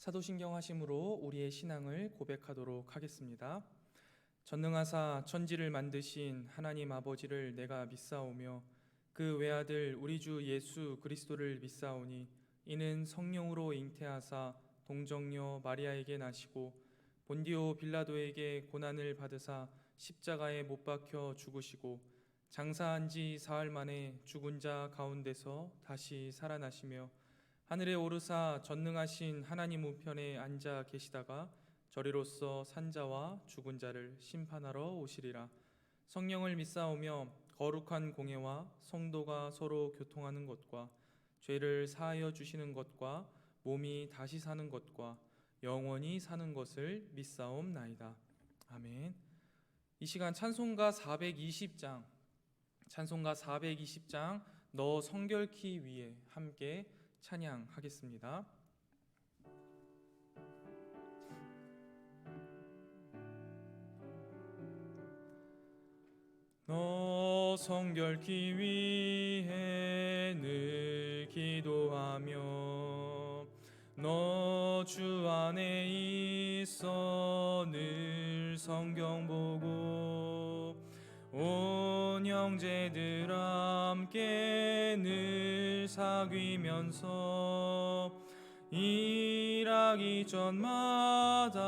사도신경 하심으로 우리의 신앙을 고백하도록 하겠습니다. 전능하사 천지를 만드신 하나님 아버지를 내가 믿사오며 그 외아들 우리 주 예수 그리스도를 믿사오니 이는 성령으로 잉태하사 동정녀 마리아에게 나시고 본디오 빌라도에게 고난을 받으사 십자가에 못 박혀 죽으시고 장사한 지 사흘 만에 죽은 자 가운데서 다시 살아나시며 하늘에 오르사 전능하신 하나님 우편에 앉아 계시다가 저리로서 산자와 죽은 자를 심판하러 오시리라. 성령을 믿사오며 거룩한 공예와 성도가 서로 교통하는 것과 죄를 사하여 주시는 것과 몸이 다시 사는 것과 영원히 사는 것을 믿사옵나이다. 아멘. 이 시간 찬송가 420장 너 성결키 위에 함께 찬양하겠습니다. 너 성결키 위에 늘 기도하며 너 주 안에 있어 늘 성경 보고 온 형제들 함께 늘 사귀면서 일하기 전마다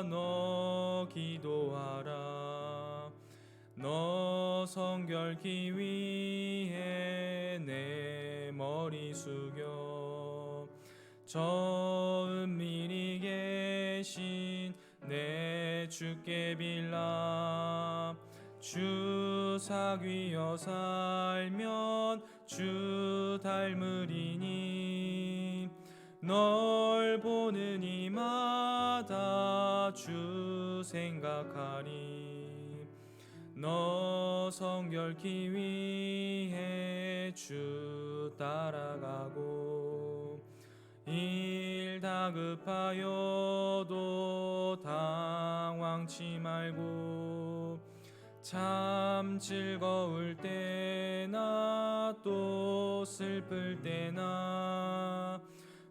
너 기도하라. 너 성결키 위에 내 머리 숙여 저 은밀히 계신 내 주께 빌라. 주 사귀어 살면 주 닮으리니 널 보는 이마다 주 생각하리. 너 성결키 위해 주 따라가고 일 다급하여도 당황치 말고 참 즐거울 때나 또 슬플 때나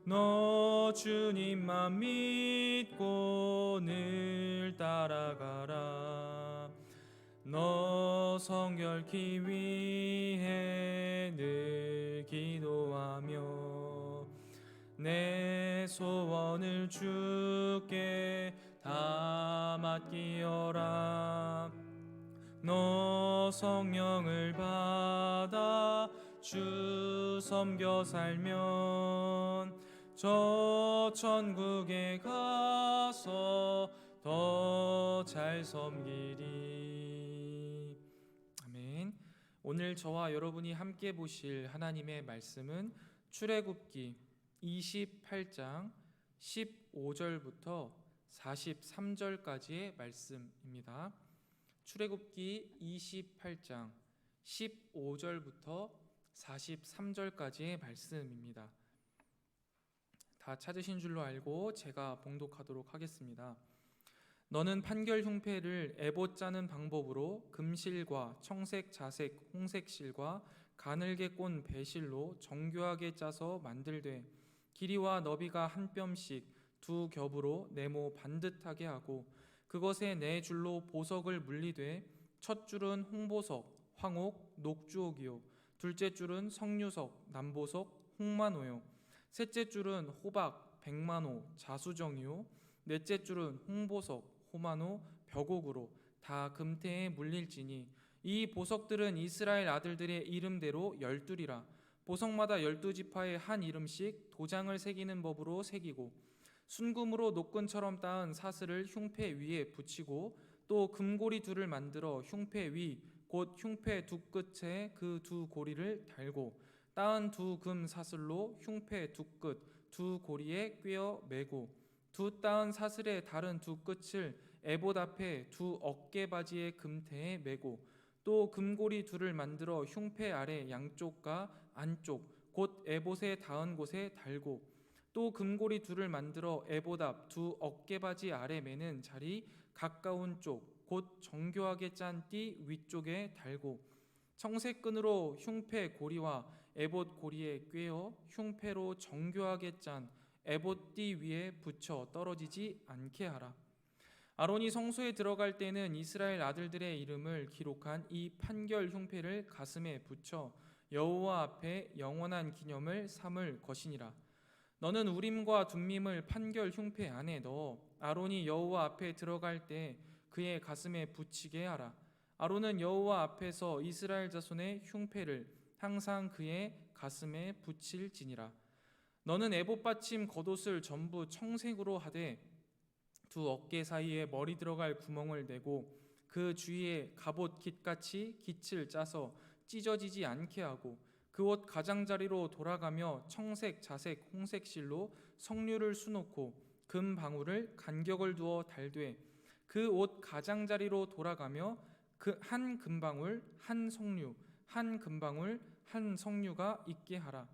너 주님만 믿고 늘 따라가라. 너 성결키 위해 늘 기도하며 내 소원을 주께 다 맡기어라. 너 성령을 받아 주 섬겨 살면 저 천국에 가서 더 잘 섬기리. 아멘. 오늘 저와 여러분이 함께 보실 하나님의 말씀은 출애굽기 28장 15절부터 43절까지의 말씀입니다. 출애굽기 28장 15절부터 43절까지의 말씀입니다. 다 찾으신 줄로 알고 제가 봉독하도록 하겠습니다. 너는 판결 흉패를 에봇 짜는 방법으로 금실과 청색, 자색, 홍색 실과 가늘게 꼰 배실로 정교하게 짜서 만들되 길이와 너비가 한 뼘씩 두 겹으로 네모 반듯하게 하고 그것에 네 줄로 보석을 물리되 첫 줄은 홍보석, 황옥, 녹주옥이요 둘째 줄은 석류석, 남보석, 홍만호요 셋째 줄은 호박, 백만호, 자수정이요 넷째 줄은 홍보석, 호만호, 벽옥으로 다 금태에 물릴지니 이 보석들은 이스라엘 아들들의 이름대로 12이라. 보석마다 12지파의 한 이름씩 도장을 새기는 법으로 새기고 순금으로 노끈처럼 따은 사슬을 흉패 위에 붙이고 또 금고리 둘을 만들어 흉패 위 곧 흉패 두 끝에 그 두 고리를 달고 따은 두 금 사슬로 흉패 두 끝 두 고리에 꿰어 매고 두 따은 사슬의 다른 두 끝을 에봇 앞에 두 어깨바지의 금태에 매고 또 금고리 둘을 만들어 흉패 아래 양쪽과 안쪽 곧 에봇에 닿은 곳에 달고 또 금고리 둘을 만들어 에봇 앞 두 어깨바지 아래 매는 자리 가까운 쪽 곧 정교하게 짠 띠 위쪽에 달고 청색 끈으로 흉패 고리와 에봇 고리에 꿰어 흉패로 정교하게 짠 에봇띠 위에 붙여 떨어지지 않게 하라. 아론이 성소에 들어갈 때는 이스라엘 아들들의 이름을 기록한 이 판결 흉패를 가슴에 붙여 여호와 앞에 영원한 기념을 삼을 것이니라. 너는 우림과 둠밈을 판결 흉패 안에 넣어 아론이 여호와 앞에 들어갈 때 그의 가슴에 붙이게 하라. 아론은 여호와 앞에서 이스라엘 자손의 흉패를 항상 그의 가슴에 붙일지니라. 너는 에봇 받침 겉옷을 전부 청색으로 하되 두 어깨 사이에 머리 들어갈 구멍을 내고 그 주위에 갑옷 깃같이 깃을 짜서 찢어지지 않게 하고 그 옷 가장자리로 돌아가며 청색, 자색, 홍색 실로 석류를 수놓고 금 방울을 간격을 두어 달되 그 옷 가장자리로 돌아가며 그 한 금방울 한 석류 한 금방울 한 석류가 있게 하라.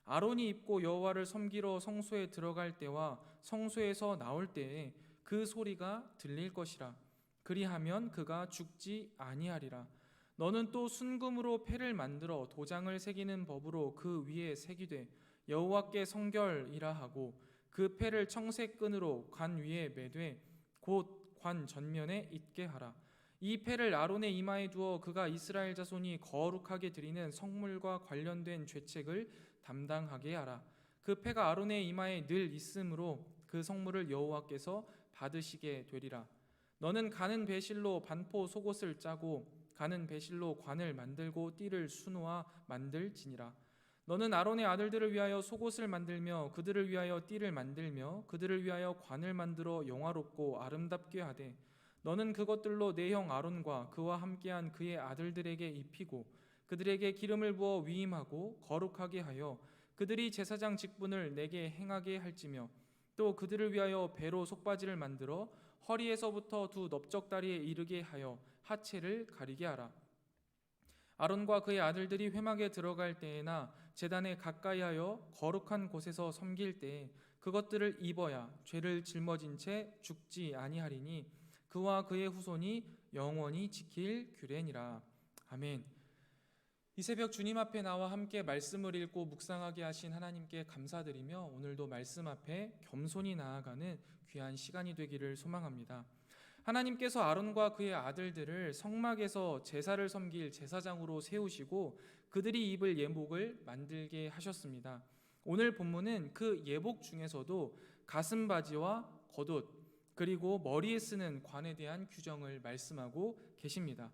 아론이 입고 여호와를 섬기러 성소에 들어갈 때와 성소에서 나올 때에 그 소리가 들릴 것이라. 그리하면 그가 죽지 아니하리라. 너는 또 순금으로 패를 만들어 도장을 새기는 법으로 그 위에 새기되 여호와께 성결이라 하고 그 패를 청색 끈으로 관 위에 매되 곧 관 전면에 있게 하라. 이 패를 아론의 이마에 두어 그가 이스라엘 자손이 거룩하게 드리는 성물과 관련된 죄책을 담당하게 하라. 그 패가 아론의 이마에 늘 있으므로 그 성물을 여호와께서 받으시게 되리라. 너는 가는 배실로 반포 속옷을 짜고 가는 배실로 관을 만들고 띠를 수놓아 만들지니라. 너는 아론의 아들들을 위하여 속옷을 만들며 그들을 위하여 띠를 만들며 그들을 위하여 관을 만들어 영화롭고 아름답게 하되 너는 그것들로 내 형 아론과 그와 함께한 그의 아들들에게 입히고 그들에게 기름을 부어 위임하고 거룩하게 하여 그들이 제사장 직분을 내게 행하게 할지며 또 그들을 위하여 배로 속바지를 만들어 허리에서부터 두 넓적다리에 이르게 하여 하체를 가리게 하라. 아론과 그의 아들들이 회막에 들어갈 때에나 제단에 가까이하여 거룩한 곳에서 섬길 때에 그것들을 입어야 죄를 짊어진 채 죽지 아니하리니 그와 그의 후손이 영원히 지킬 규례니라. 아멘. 이 새벽 주님 앞에 나와 함께 말씀을 읽고 묵상하게 하신 하나님께 감사드리며 오늘도 말씀 앞에 겸손히 나아가는 귀한 시간이 되기를 소망합니다. 하나님께서 아론과 그의 아들들을 성막에서 제사를 섬길 제사장으로 세우시고 그들이 입을 예복을 만들게 하셨습니다. 오늘 본문은 그 예복 중에서도 가슴바지와 겉옷 그리고 머리에 쓰는 관에 대한 규정을 말씀하고 계십니다.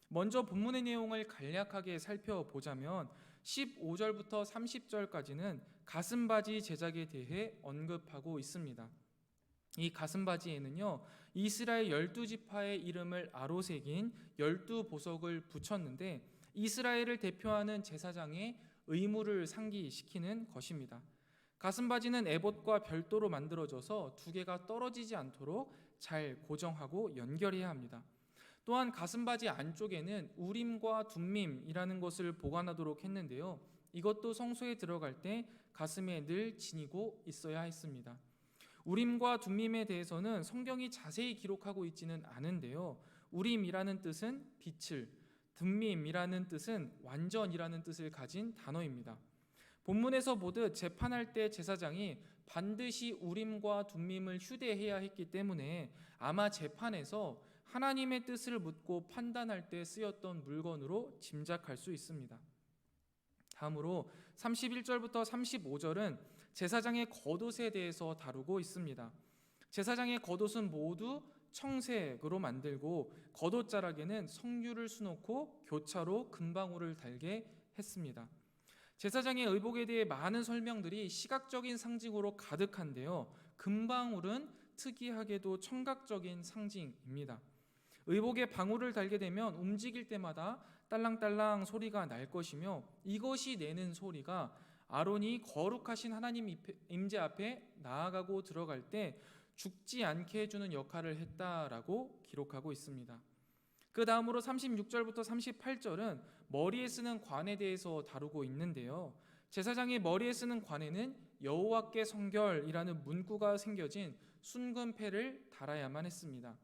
먼저 본문의 내용을 간략하게 살펴보자면 15절부터 30절까지는 가슴바지 제작에 대해 언급하고 있습니다. 이 가슴바지에는요 이스라엘 12지파의 이름을 아로새긴 12보석을 붙였는데 이스라엘을 대표하는 제사장의 의무를 상기시키는 것입니다. 가슴바지는 에봇과 별도로 만들어져서 두 개가 떨어지지 않도록 잘 고정하고 연결해야 합니다. 또한 가슴바지 안쪽에는 우림과 둠밈이라는 것을 보관하도록 했는데요. 이것도 성소에 들어갈 때 가슴에 늘 지니고 있어야 했습니다. 우림과 둠밈에 대해서는 성경이 자세히 기록하고 있지는 않은데요. 우림이라는 뜻은 빛을, 둠밈이라는 뜻은 완전이라는 뜻을 가진 단어입니다. 본문에서 보듯 재판할 때 제사장이 반드시 우림과 둠밈을 휴대해야 했기 때문에 아마 재판에서 하나님의 뜻을 묻고 판단할 때 쓰였던 물건으로 짐작할 수 있습니다. 다음으로 31절부터 35절은 제사장의 겉옷에 대해서 다루고 있습니다. 제사장의 겉옷은 모두 청색으로 만들고 겉옷자락에는 석류를 수놓고 교차로 금방울을 달게 했습니다. 제사장의 의복에 대해 많은 설명들이 시각적인 상징으로 가득한데요. 금방울은 특이하게도 청각적인 상징입니다. 의복에 방울을 달게 되면 움직일 때마다 딸랑딸랑 소리가 날 것이며 이것이 내는 소리가 아론이 거룩하신 하나님 임재 앞에 나아가고 들어갈 때 죽지 않게 해주는 역할을 했다라고 기록하고 있습니다. 그 다음으로 36절부터 38절은 머리에 쓰는 관에 대해서 다루고 있는데요. 제사장이 머리에 쓰는 관에는 여호와께 성결이라는 문구가 새겨진 순금패를 달아야만 했습니다.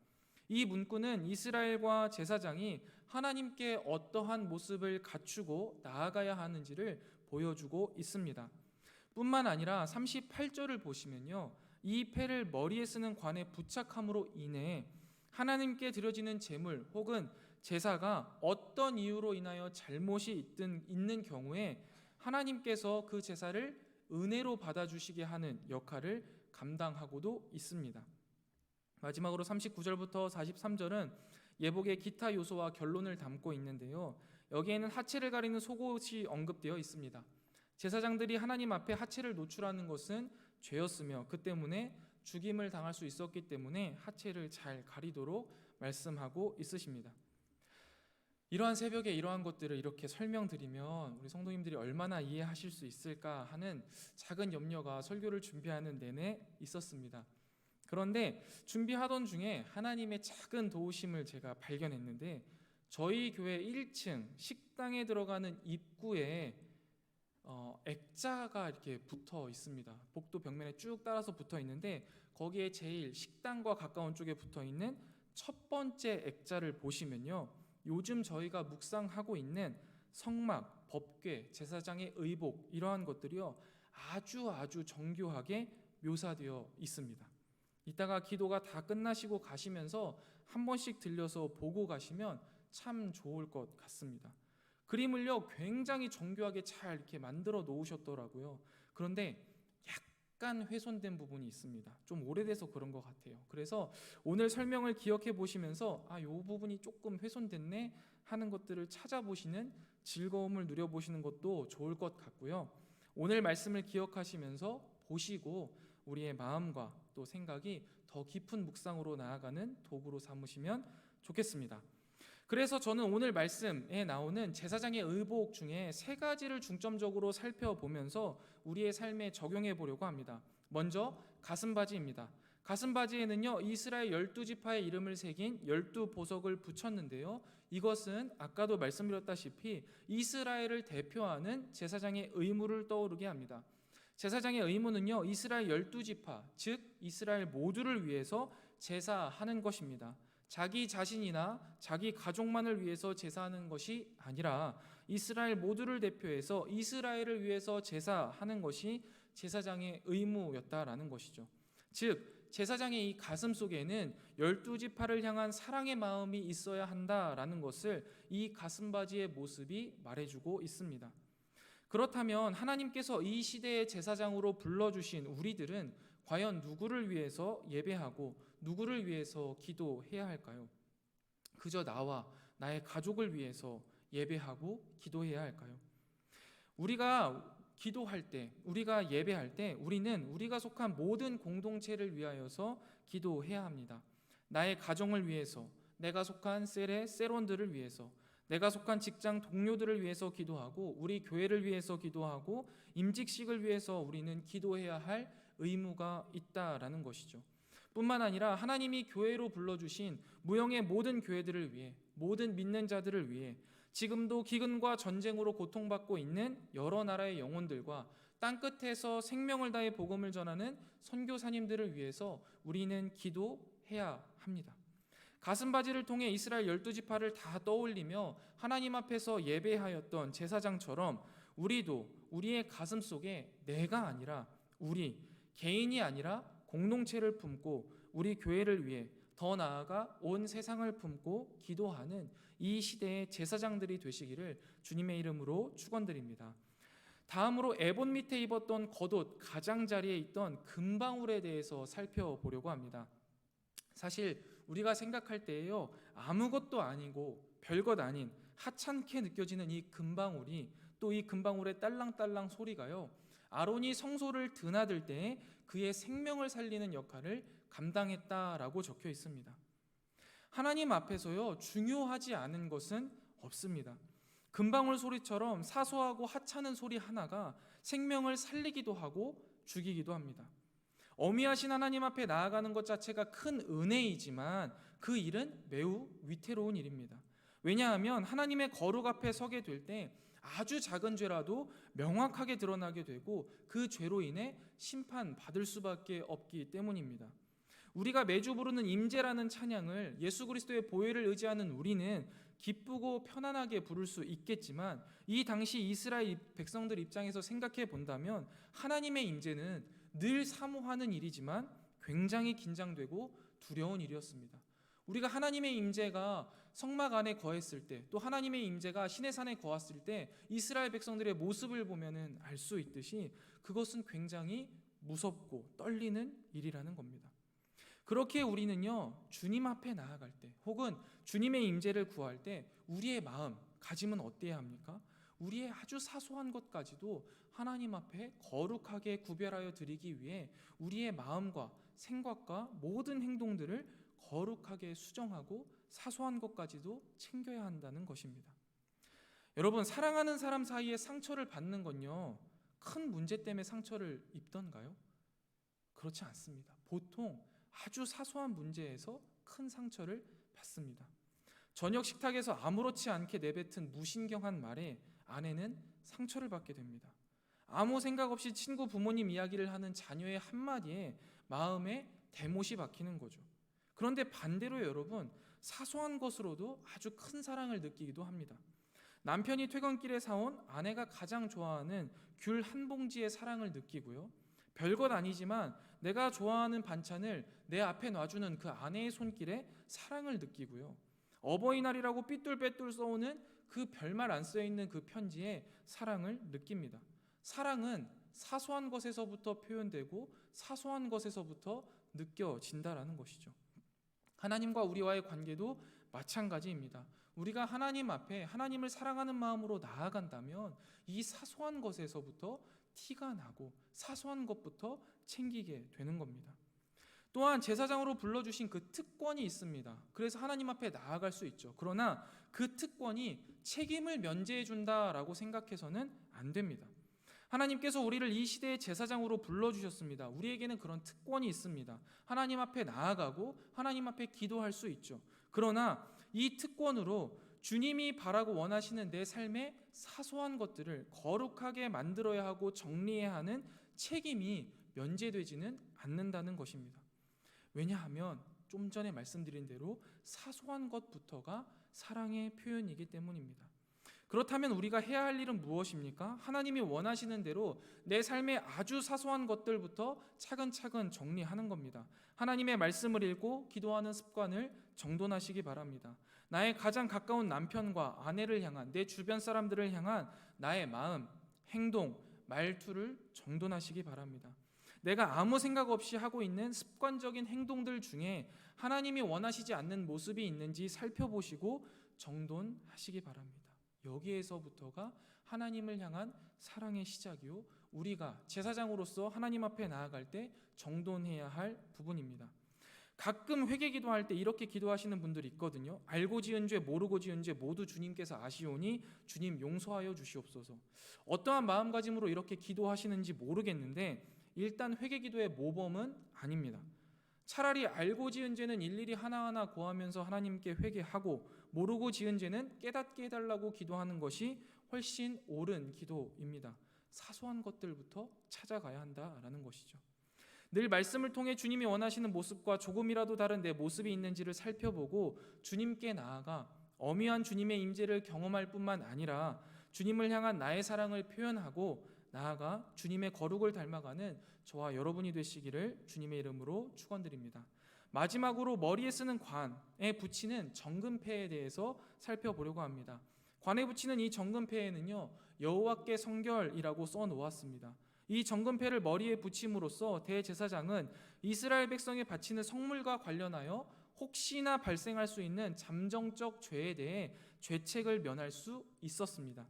이 문구는 이스라엘과 제사장이 하나님께 어떠한 모습을 갖추고 나아가야 하는지를 보여주고 있습니다. 뿐만 아니라 38절을 보시면요, 이 패를 머리에 쓰는 관에 부착함으로 인해 하나님께 드려지는 제물 혹은 제사가 어떤 이유로 인하여 잘못이 있는 경우에 하나님께서 그 제사를 은혜로 받아주시게 하는 역할을 감당하고도 있습니다. 마지막으로 39절부터 43절은 예복의 기타 요소와 결론을 담고 있는데요, 여기에는 하체를 가리는 속옷이 언급되어 있습니다. 제사장들이 하나님 앞에 하체를 노출하는 것은 죄였으며 그 때문에 죽임을 당할 수 있었기 때문에 하체를 잘 가리도록 말씀하고 있으십니다. 이러한 새벽에 이러한 것들을 이렇게 설명드리면 우리 성도님들이 얼마나 이해하실 수 있을까 하는 작은 염려가 설교를 준비하는 내내 있었습니다. 그런데 준비하던 중에 하나님의 작은 도우심을 제가 발견했는데, 저희 교회 1층 식당에 들어가는 입구에 액자가 이렇게 붙어 있습니다. 복도 벽면에 쭉 따라서 붙어 있는데, 거기에 제일 식당과 가까운 쪽에 붙어 있는 첫 번째 액자를 보시면요, 요즘 저희가 묵상하고 있는 성막, 법궤, 제사장의 의복, 이러한 것들이요 아주 정교하게 묘사되어 있습니다. 이따가 기도가 다 끝나시고 가시면서 한 번씩 들려서 보고 가시면 참 좋을 것 같습니다. 그림을요 굉장히 정교하게 잘 이렇게 만들어 놓으셨더라고요. 그런데 약간 훼손된 부분이 있습니다. 좀 오래돼서 그런 것 같아요. 그래서 오늘 설명을 기억해 보시면서 이 부분이 조금 훼손됐네 하는 것들을 찾아보시는 즐거움을 누려보시는 것도 좋을 것 같고요. 오늘 말씀을 기억하시면서 보시고 우리의 마음과 또 생각이 더 깊은 묵상으로 나아가는 도구로 삼으시면 좋겠습니다. 그래서 저는 오늘 말씀에 나오는 제사장의 의복 중에 세 가지를 중점적으로 살펴보면서 우리의 삶에 적용해 보려고 합니다. 먼저 가슴바지입니다. 가슴바지에는요 이스라엘 12지파의 이름을 새긴 12보석을 붙였는데요, 이것은 아까도 말씀드렸다시피 이스라엘을 대표하는 제사장의 의무를 떠오르게 합니다. 제사장의 의무는요 이스라엘 12지파, 즉 이스라엘 모두를 위해서 제사하는 것입니다. 자기 자신이나 자기 가족만을 위해서 제사하는 것이 아니라 이스라엘 모두를 대표해서 이스라엘을 위해서 제사하는 것이 제사장의 의무였다라는 것이죠. 즉 제사장의 이 가슴 속에는 12지파를 향한 사랑의 마음이 있어야 한다라는 것을 이 가슴바지의 모습이 말해주고 있습니다. 그렇다면 하나님께서 이 시대의 제사장으로 불러주신 우리들은 과연 누구를 위해서 예배하고 누구를 위해서 기도해야 할까요? 그저 나와 나의 가족을 위해서 예배하고 기도해야 할까요? 우리가 기도할 때, 우리가 예배할 때 우리는 우리가 속한 모든 공동체를 위하여서 기도해야 합니다. 나의 가정을 위해서, 내가 속한 셀의 셀원들을 위해서, 내가 속한 직장 동료들을 위해서 기도하고 우리 교회를 위해서 기도하고 임직식을 위해서 우리는 기도해야 할 의무가 있다라는 것이죠. 뿐만 아니라 하나님이 교회로 불러주신 무형의 모든 교회들을 위해, 모든 믿는 자들을 위해, 지금도 기근과 전쟁으로 고통받고 있는 여러 나라의 영혼들과 땅끝에서 생명을 다해 복음을 전하는 선교사님들을 위해서 우리는 기도해야 합니다. 가슴바지를 통해 이스라엘 12지파를 다 떠올리며 하나님 앞에서 예배하였던 제사장처럼 우리도 우리의 가슴 속에 내가 아니라 우리 개인이 아니라 공동체를 품고 우리 교회를 위해, 더 나아가 온 세상을 품고 기도하는 이 시대의 제사장들이 되시기를 주님의 이름으로 축원드립니다. 다음으로 에봇 밑에 입었던 겉옷 가장자리에 있던 금방울에 대해서 살펴보려고 합니다. 사실 우리가 생각할 때에요 아무것도 아니고 별것 아닌 하찮게 느껴지는 이 금방울이, 또 이 금방울의 딸랑딸랑 소리가요 아론이 성소를 드나들 때에 그의 생명을 살리는 역할을 감당했다라고 적혀 있습니다. 하나님 앞에서요 중요하지 않은 것은 없습니다. 금방울 소리처럼 사소하고 하찮은 소리 하나가 생명을 살리기도 하고 죽이기도 합니다. 어미하신 하나님 앞에 나아가는 것 자체가 큰 은혜이지만 그 일은 매우 위태로운 일입니다. 왜냐하면 하나님의 거룩 앞에 서게 될 때 아주 작은 죄라도 명확하게 드러나게 되고 그 죄로 인해 심판받을 수밖에 없기 때문입니다. 우리가 매주 부르는 임재라는 찬양을 예수 그리스도의 보혈을 의지하는 우리는 기쁘고 편안하게 부를 수 있겠지만 이 당시 이스라엘 백성들 입장에서 생각해 본다면 하나님의 임재는 늘 사모하는 일이지만 굉장히 긴장되고 두려운 일이었습니다. 우리가 하나님의 임재가 성막 안에 거했을 때, 또 하나님의 임재가 시내산에 거했을 때 이스라엘 백성들의 모습을 보면은 알 수 있듯이 그것은 굉장히 무섭고 떨리는 일이라는 겁니다. 그렇게 우리는요, 주님 앞에 나아갈 때 혹은 주님의 임재를 구할 때 우리의 마음가짐은 어때야 합니까? 우리의 아주 사소한 것까지도 하나님 앞에 거룩하게 구별하여 드리기 위해 우리의 마음과 생각과 모든 행동들을 거룩하게 수정하고 사소한 것까지도 챙겨야 한다는 것입니다. 여러분, 사랑하는 사람 사이에 상처를 받는 건요, 큰 문제 때문에 상처를 입던가요? 그렇지 않습니다. 보통 아주 사소한 문제에서 큰 상처를 받습니다. 저녁 식탁에서 아무렇지 않게 내뱉은 무신경한 말에 아내는 상처를 받게 됩니다. 아무 생각 없이 친구 부모님 이야기를 하는 자녀의 한마디에 마음에 대못이 박히는 거죠. 그런데 반대로 여러분, 사소한 것으로도 아주 큰 사랑을 느끼기도 합니다. 남편이 퇴근길에 사온 아내가 가장 좋아하는 귤 한 봉지의 사랑을 느끼고요, 별것 아니지만 내가 좋아하는 반찬을 내 앞에 놔주는 그 아내의 손길에 사랑을 느끼고요, 어버이날이라고 삐뚤빼뚤 써오는 그 별말 안 써있는 그 편지에 사랑을 느낍니다. 사랑은 사소한 것에서부터 표현되고 사소한 것에서부터 느껴진다라는 것이죠. 하나님과 우리와의 관계도 마찬가지입니다. 우리가 하나님 앞에 하나님을 사랑하는 마음으로 나아간다면 이 사소한 것에서부터 티가 나고 사소한 것부터 챙기게 되는 겁니다. 또한 제사장으로 불러주신 그 특권이 있습니다. 그래서 하나님 앞에 나아갈 수 있죠. 그러나 그 특권이 책임을 면제해 준다라고 생각해서는 안 됩니다. 하나님께서 우리를 이 시대의 제사장으로 불러주셨습니다. 우리에게는 그런 특권이 있습니다. 하나님 앞에 나아가고 하나님 앞에 기도할 수 있죠. 그러나 이 특권으로 주님이 바라고 원하시는 내 삶의 사소한 것들을 거룩하게 만들어야 하고 정리해야 하는 책임이 면제되지는 않는다는 것입니다. 왜냐하면 좀 전에 말씀드린 대로 사소한 것부터가 사랑의 표현이기 때문입니다. 그렇다면 우리가 해야 할 일은 무엇입니까? 하나님이 원하시는 대로 내 삶의 아주 사소한 것들부터 차근차근 정리하는 겁니다. 하나님의 말씀을 읽고 기도하는 습관을 정돈하시기 바랍니다. 나의 가장 가까운 남편과 아내를 향한, 내 주변 사람들을 향한 나의 마음, 행동, 말투를 정돈하시기 바랍니다. 내가 아무 생각 없이 하고 있는 습관적인 행동들 중에 하나님이 원하시지 않는 모습이 있는지 살펴보시고 정돈하시기 바랍니다. 여기에서부터가 하나님을 향한 사랑의 시작이요, 우리가 제사장으로서 하나님 앞에 나아갈 때 정돈해야 할 부분입니다. 가끔 회개 기도할 때 이렇게 기도하시는 분들이 있거든요. 알고 지은 죄 모르고 지은 죄 모두 주님께서 아시오니 주님 용서하여 주시옵소서. 어떠한 마음가짐으로 이렇게 기도하시는지 모르겠는데 일단 회개 기도의 모범은 아닙니다. 차라리 알고 지은 죄는 일일이 하나하나 고하면서 하나님께 회개하고 모르고 지은 죄는 깨닫게 해달라고 기도하는 것이 훨씬 옳은 기도입니다. 사소한 것들부터 찾아가야 한다라는 것이죠. 늘 말씀을 통해 주님이 원하시는 모습과 조금이라도 다른 내 모습이 있는지를 살펴보고 주님께 나아가 엄미한 주님의 임재를 경험할 뿐만 아니라 주님을 향한 나의 사랑을 표현하고 나아가 주님의 거룩을 닮아가는 저와 여러분이 되시기를 주님의 이름으로 축원드립니다. 마지막으로 머리에 쓰는 관에 붙이는 정금패에 대해서 살펴보려고 합니다. 관에 붙이는 이 정금패에는요, 여호와께 성결이라고 써놓았습니다. 이 정금패를 머리에 붙임으로써 대제사장은 이스라엘 백성에 바치는 성물과 관련하여 혹시나 발생할 수 있는 잠정적 죄에 대해 죄책을 면할 수 있었습니다.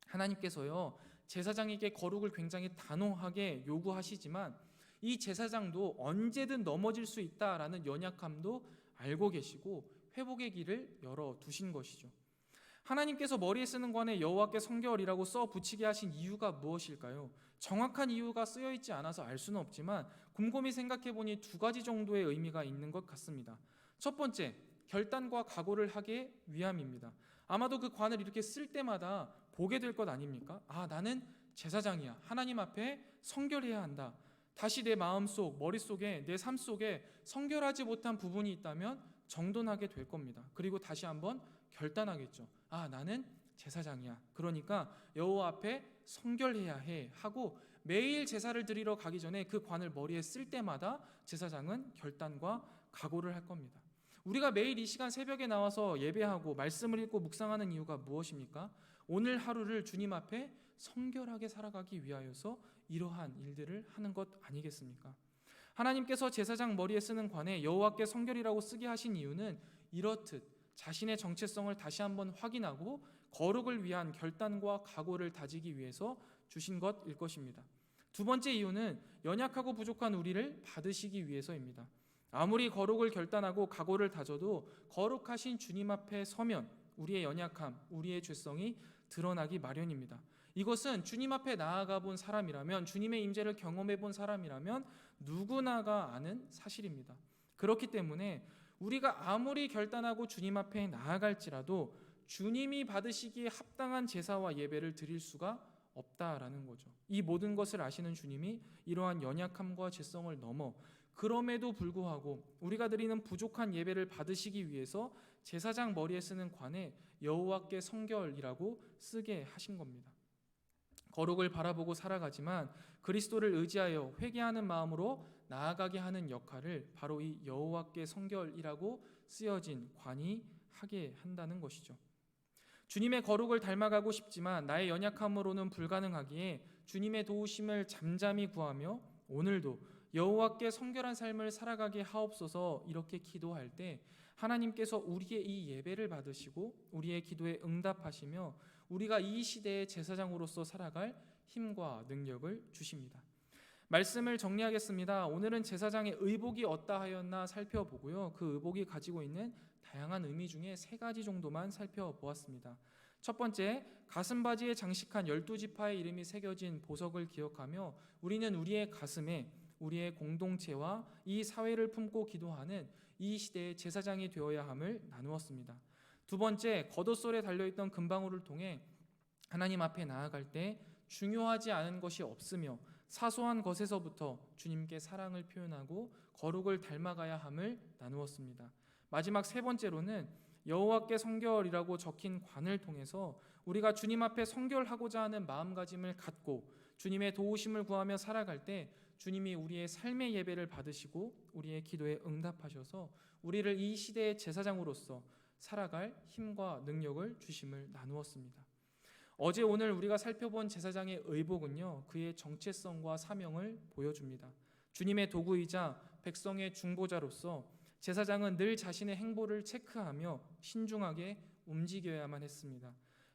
하나님께서요, 제사장에게 거룩을 굉장히 단호하게 요구하시지만 이 제사장도 언제든 넘어질 수 있다라는 연약함도 알고 계시고 회복의 길을 열어두신 것이죠. 하나님께서 머리에 쓰는 관에 여호와께 성결이라고 써 붙이게 하신 이유가 무엇일까요? 정확한 이유가 쓰여 있지 않아서 알 수는 없지만 곰곰이 생각해 보니 두 가지 정도의 의미가 있는 것 같습니다. 첫 번째, 결단과 각오를 하기 위함입니다. 아마도 그 관을 이렇게 쓸 때마다 보게 될 것 아닙니까? 아, 나는 제사장이야. 하나님 앞에 성결해야 한다. 다시 내 마음속, 머릿속에, 내 삶 속에 성결하지 못한 부분이 있다면 정돈하게 될 겁니다. 그리고 다시 한번 결단하겠죠. 아, 나는 제사장이야. 그러니까 여호와 앞에 성결해야 해 하고 매일 제사를 드리러 가기 전에 그 관을 머리에 쓸 때마다 제사장은 결단과 각오를 할 겁니다. 우리가 매일 이 시간 새벽에 나와서 예배하고 말씀을 읽고 묵상하는 이유가 무엇입니까? 오늘 하루를 주님 앞에 성결하게 살아가기 위하여서 이러한 일들을 하는 것 아니겠습니까? 하나님께서 제사장 머리에 쓰는 관에 여호와께 성결이라고 쓰게 하신 이유는 이렇듯 자신의 정체성을 다시 한번 확인하고 거룩을 위한 결단과 각오를 다지기 위해서 주신 것일 것입니다. 두 번째 이유는 연약하고 부족한 우리를 받으시기 위해서입니다. 아무리 거룩을 결단하고 각오를 다져도 거룩하신 주님 앞에 서면 우리의 연약함, 우리의 죄성이 드러나기 마련입니다. 이것은 주님 앞에 나아가 본 사람이라면, 주님의 임재를 경험해 본 사람이라면 누구나가 아는 사실입니다. 그렇기 때문에 우리가 아무리 결단하고 주님 앞에 나아갈지라도 주님이 받으시기에 합당한 제사와 예배를 드릴 수가 없다라는 거죠. 이 모든 것을 아시는 주님이 이러한 연약함과 죄성을 넘어 그럼에도 불구하고 우리가 드리는 부족한 예배를 받으시기 위해서 제사장 머리에 쓰는 관에 여호와께 성결이라고 쓰게 하신 겁니다. 거룩을 바라보고 살아가지만 그리스도를 의지하여 회개하는 마음으로 나아가게 하는 역할을 바로 이 여호와께 성결이라고 쓰여진 관이 하게 한다는 것이죠. 주님의 거룩을 닮아가고 싶지만 나의 연약함으로는 불가능하기에 주님의 도우심을 잠잠히 구하며 오늘도 여호와께 성결한 삶을 살아가게 하옵소서 이렇게 기도할 때 하나님께서 우리의 이 예배를 받으시고 우리의 기도에 응답하시며 우리가 이 시대의 제사장으로서 살아갈 힘과 능력을 주십니다. 말씀을 정리하겠습니다. 오늘은 제사장의 의복이 어떠하였나 살펴보고요. 그 의복이 가지고 있는 다양한 의미 중에 세 가지 정도만 살펴보았습니다. 첫 번째, 가슴바지에 장식한 12지파의 이름이 새겨진 보석을 기억하며 우리는 우리의 가슴에 우리의 공동체와 이 사회를 품고 기도하는 이 시대의 제사장이 되어야 함을 나누었습니다. 두 번째, 겉옷솔에 달려있던 금방울을 통해 하나님 앞에 나아갈 때 중요하지 않은 것이 없으며 사소한 것에서부터 주님께 사랑을 표현하고 거룩을 닮아가야 함을 나누었습니다. 마지막 세 번째로는 여호와께 성결이라고 적힌 관을 통해서 우리가 주님 앞에 성결하고자 하는 마음가짐을 갖고 주님의 도우심을 구하며 살아갈 때 주님이 우리의 삶의 예배를 받으시고 우리의 기도에 응답하셔서 우리를 이 시대의 제사장으로서 살아갈 힘과 능력을 주심을 나누었습니다. 어제 오늘 우리가 살펴본 제사장의 의복은요, 그의 정체성과 사명을 보여줍니다. 주님의 도구이자 백성의 중보자로서 제사장은 늘 자신의 행보를 체크하며 신중하게 움직여야만 했습니다.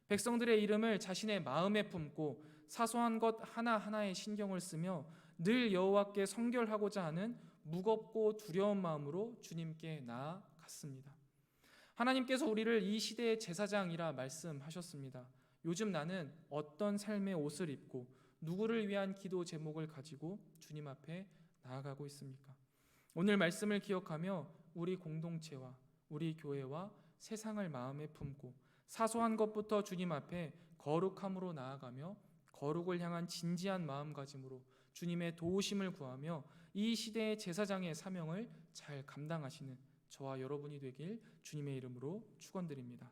백성들의 이름을 자신의 마음에 품고 사소한 것 하나하나에 신경을 쓰며 늘 여호와께 성결하고자 하는 무겁고 두려운 마음으로 주님께 나아갔습니다. 하나님께서 우리를 이 시대의 제사장이라 말씀하셨습니다. 요즘 나는 어떤 삶의 옷을 입고 누구를 위한 기도 제목을 가지고 주님 앞에 나아가고 있습니까? 오늘 말씀을 기억하며 우리 공동체와 우리 교회와 세상을 마음에 품고 사소한 것부터 주님 앞에 거룩함으로 나아가며 거룩을 향한 진지한 마음가짐으로 주님의 도우심을 구하며 이 시대의 제사장의 사명을 잘 감당하시는 저와 여러분이 되길 주님의 이름으로 축원드립니다.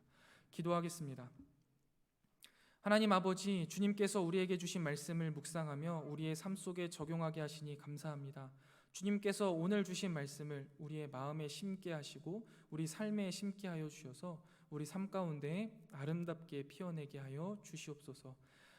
기도하겠습니다. 하나님 아버지, 주님께서 우리에게 주신 말씀을 묵상하며 우리의 삶 속에 적용하게 하시니 감사합니다. 주님께서 오늘 주신 말씀을 우리의 마음에 심게 하시고 우리 삶에 심게 하여 주셔서 우리 삶 가운데 아름답게 피어내게 하여 주시옵소서.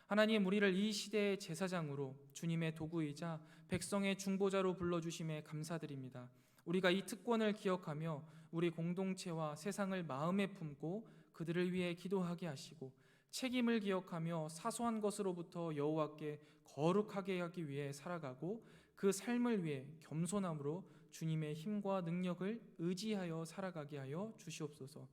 하나님, 우리를 이 시대의 제사장으로 주님의 도구이자 백성의 중보자로 불러주심에 감사드립니다. 우리가 이 특권을 기억하며 우리 공동체와 세상을 마음에 품고 그들을 위해 기도하게 하시고 책임을 기억하며 사소한 것으로부터 여호와께 거룩하게 하기 위해 살아가고 그 삶을 위해 겸손함으로 주님의 힘과 능력을 의지하여 살아가게 하여 주시옵소서.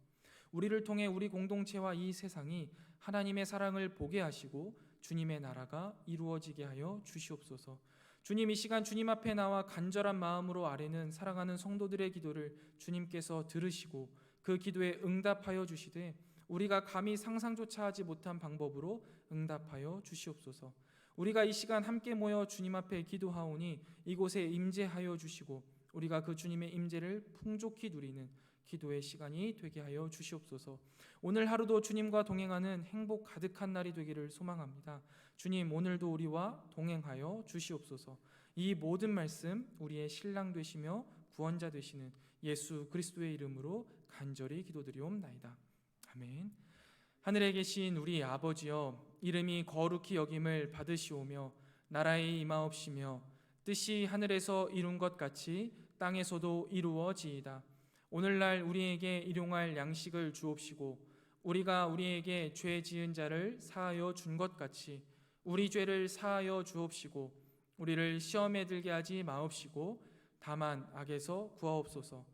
우리를 통해 우리 공동체와 이 세상이 하나님의 사랑을 보게 하시고 주님의 나라가 이루어지게 하여 주시옵소서. 주님, 이 시간 주님 앞에 나와 간절한 마음으로 아뢰는 사랑하는 성도들의 기도를 주님께서 들으시고 그 기도에 응답하여 주시되 우리가 감히 상상조차 하지 못한 방법으로 응답하여 주시옵소서. 우리가 이 시간 함께 모여 주님 앞에 기도하오니 이곳에 임재하여 주시고 우리가 그 주님의 임재를 풍족히 누리는 기도의 시간이 되게 하여 주시옵소서. 오늘 하루도 주님과 동행하는 행복 가득한 날이 되기를 소망합니다. 주님, 오늘도 우리와 동행하여 주시옵소서. 이 모든 말씀 우리의 신랑 되시며 구원자 되시는 예수 그리스도의 이름으로 간절히 기도드리옵나이다. 아멘. 하늘에 계신 우리 아버지여, 이름이 거룩히 여김을 받으시오며 나라의 임하옵시며 뜻이 하늘에서 이룬 것 같이 땅에서도 이루어지이다. 오늘날 우리에게 일용할 양식을 주옵시고 우리가 우리에게 죄 지은 자를 사하여 준 것 같이 우리 죄를 사하여 주옵시고 우리를 시험에 들게 하지 마옵시고 다만 악에서 구하옵소서.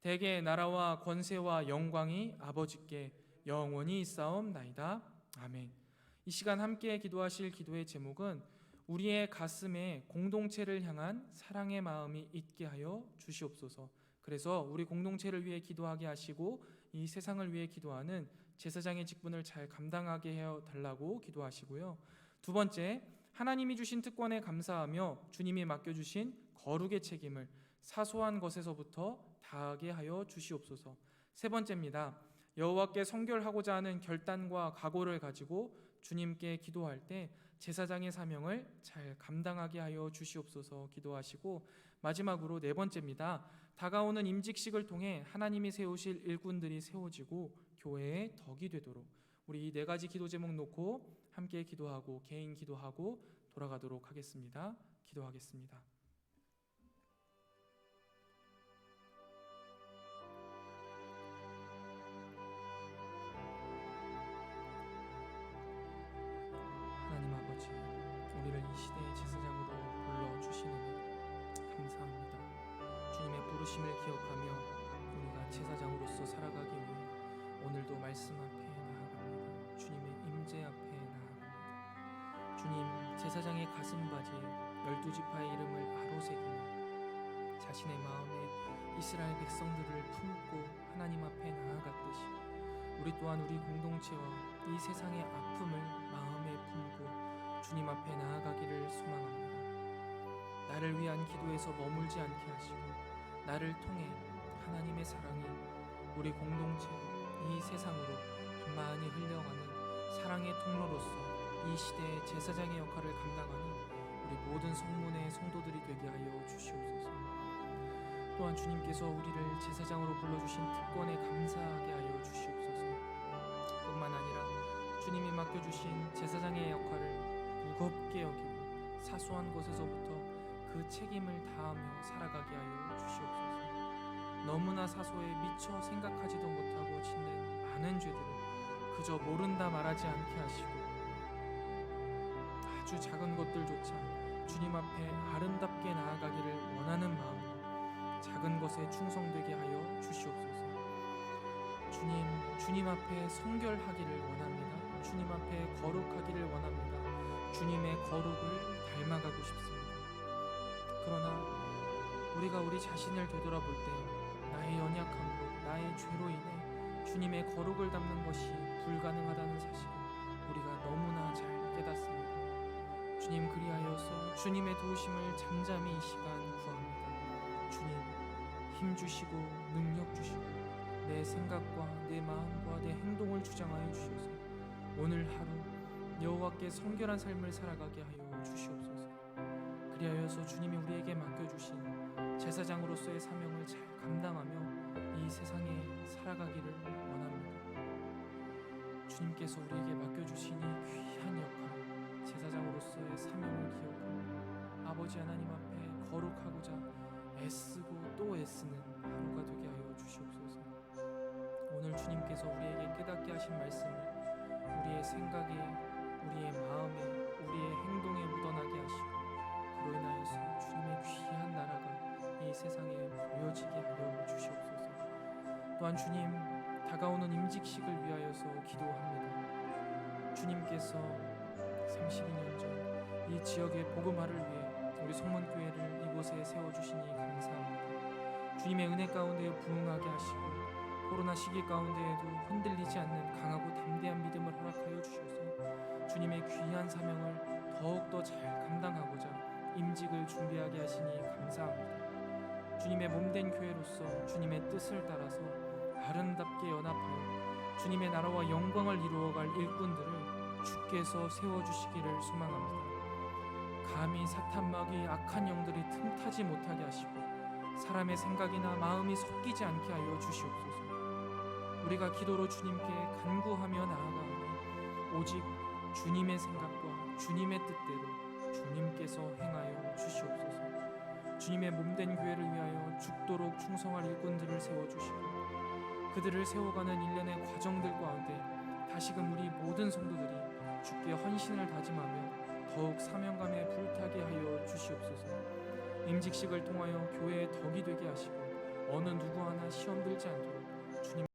대개 나라와 권세와 영광이 아버지께 영원히 있사옵나이다. 아멘. 이 시간 함께 기도하실 기도의 제목은 우리의 가슴에 공동체를 향한 사랑의 마음이 있게 하여 주시옵소서. 그래서 우리 공동체를 위해 기도하게 하시고 이 세상을 위해 기도하는 제사장의 직분을 잘 감당하게 해 달라고 기도하시고요. 두 번째, 하나님이 주신 특권에 감사하며 주님이 맡겨주신 거룩의 책임을 사소한 것에서부터 다하게 하여 주시옵소서. 세 번째입니다. 여호와께 성결하고자 하는 결단과 각오를 가지고 주님께 기도할 때 제사장의 사명을 잘 감당하게 하여 주시옵소서 기도하시고, 마지막으로 네 번째입니다. 다가오는 임직식을 통해 하나님이 세우실 일꾼들이 세워지고 교회의 덕이 되도록 우리 이 네 가지 기도 제목 놓고 함께 기도하고 개인 기도하고 돌아가도록 하겠습니다. 기도하겠습니다. 하나님 아버지, 우리를 이 시대의 제사장으로 불러주시느니 감사합니다. 주님의 부르심을 기억하며 우리가 제사장으로서 살아가기 위해 오늘도 말씀 앞에 나아갑니다. 주님의 임재 앞에 나아갑니다. 주님, 제사장의 가슴바지에 12지파의 이름을 아로새기며 자신의 마음에 이스라엘 백성들을 품고 하나님 앞에 나아갔듯이 우리 또한 우리 공동체와 이 세상의 아픔을 마음에 품고 주님 앞에 나아가기를 소망합니다. 나를 위한 기도에서 머물지 않게 하시고 나를 통해 하나님의 사랑이 우리 공동체로 이 세상으로 많이 흘려가는 사랑의 통로로서 이 시대의 제사장의 역할을 감당하는 우리 모든 성문의 성도들이 되게 하여 주시옵소서. 또한 주님께서 우리를 제사장으로 불러주신 특권에 감사하게 하여 주시옵소서. 뿐만 아니라 주님이 맡겨주신 제사장의 역할을 무겁게 여기고 사소한 것에서부터 그 책임을 다하며 살아가게 하여 주시옵소서. 너무나 사소해 미처 생각하지도 못하고 짓는 많은 죄들을 그저 모른다 말하지 않게 하시고 아주 작은 것들조차 주님 앞에 아름답게 나아가기를 원하는 마음으로 작은 것에 충성되게 하여 주시옵소서. 주님 앞에 성결하기를 원합니다. 주님 앞에 거룩하기를 원합니다. 주님의 거룩을 닮아가고 싶습니다. 그러나 우리가 우리 자신을 되돌아볼 때 나의 연약함으로 나의 죄로 인해 주님의 거룩을 담는 것이 불가능하다는 사실을 우리가 너무나 잘 깨닫습니다. 주님, 그리하여서 주님의 도우심을 잠잠히 이 시간 구합니다. 주님, 힘 주시고 능력 주시고 내 생각과 내 마음과 내 행동을 주장하여 주셔서 오늘 하루 여호와께 성결한 삶을 살아가게 하여 주시옵소서. 그리하여서 주님이 우리에게 맡겨주신 제사장으로서의 사명을 잘 감당하며 이 세상에 살아가기를 원합니다. 주님께서 우리에게 맡겨주신 이 귀한 역할, 제사장으로서의 사명을 기억하며 아버지 하나님 앞에 거룩하고자 애쓰고 또 애쓰는 하루가 되게 하여 주시옵소서. 오늘 주님께서 우리에게 깨닫게 하신 말씀을 우리의 생각에, 우리의 마음에, 우리의 행동에 묻어나게 하시고 그로 인하여서 주님의 귀한 나라가 이 세상에 보여지게 하여 주시옵소서. 또한 주님, 다가오는 임직식을 위하여서 기도합니다. 주님께서 32년 전 이 지역의 복음화를 위해 우리 성문교회를 이곳에 세워주시니 감사합니다. 주님의 은혜 가운데 부응하게 하시고 코로나 시기 가운데에도 흔들리지 않는 강하고 담대한 믿음을 허락하여 주셔서 주님의 귀한 사명을 더욱더 잘 감당하고자 임직을 준비하게 하시니 감사합니다. 주님의 몸된 교회로서 주님의 뜻을 따라서 아름답게 연합하여 주님의 나라와 영광을 이루어갈 일꾼들을 주께서 세워주시기를 소망합니다. 감히 사탄마귀 악한 영들이 틈타지 못하게 하시고 사람의 생각이나 마음이 섞이지 않게 하여 주시옵소서. 우리가 기도로 주님께 간구하며 나아가오니 오직 주님의 생각과 주님의 뜻대로 주님께서 행하여 주시옵소서. 주님의 몸된 교회를 위하여 죽도록 충성할 일꾼들을 세워주시고 그들을 세워가는 일련의 과정들 가운데 다시금 우리 모든 성도들이 주께 헌신을 다짐하며 더욱 사명감에 불타게 하여 주시옵소서. 임직식을 통하여 교회의 덕이 되게 하시고 어느 누구 하나 시험 들지 않도록 주님